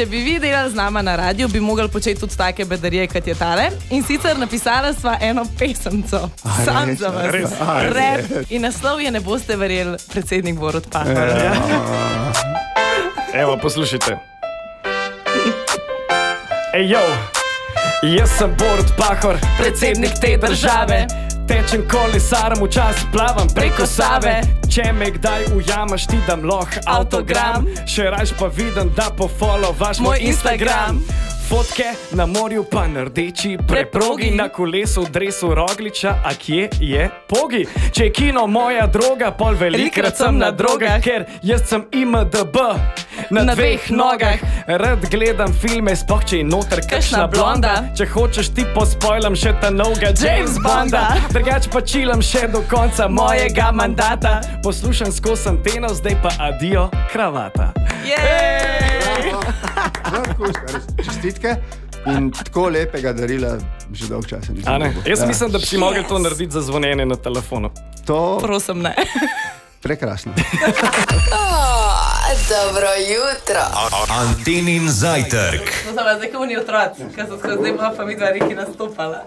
če bi vi delali z nama na radiju, bi mogli početi tudi take bedarije, kot je tale. In sicer napisala sva eno pesemco. Sam za vas. Rap. In naslov je Ne boste verjeli, predsednik Borut Pahor. Evo, poslušajte. Ejo, jaz sem Borut Pahor, predsednik te države. Tečem kolesarom, včasih plavam preko Save. Če me kdaj ujamaš, ti dam autogram. Še rajš pa vidim, da pofollowaš moj Instagram. Fotke na morju pa na rdeči preprogi, na kolesu v dresu Rogliča, a kje je Pogi? Če je kino moja droga, pol velikrat sem na drogah, ker jaz sem IMDb na dveh nogah. Rad gledam filme, sploh če je noter kakšna blonda. Če hočeš ti pospojlam še ta novega James Bonda. Drugač pa čilam še do konca mojega mandata. Poslušam skozi anteno, zdaj pa adijo kravata. Čestitke in tako lepega darila že dolg časa nisem dobil. Jaz mislim, da bi si mogli to narediti za zvonjenje na telefonu. To Prosim, ne. prekrasno. Dobro jutro. Antenin zajtrk. To so vas zdaj, ko ni otroci, ker so skozi zdaj pa mi dva Riki nastopala.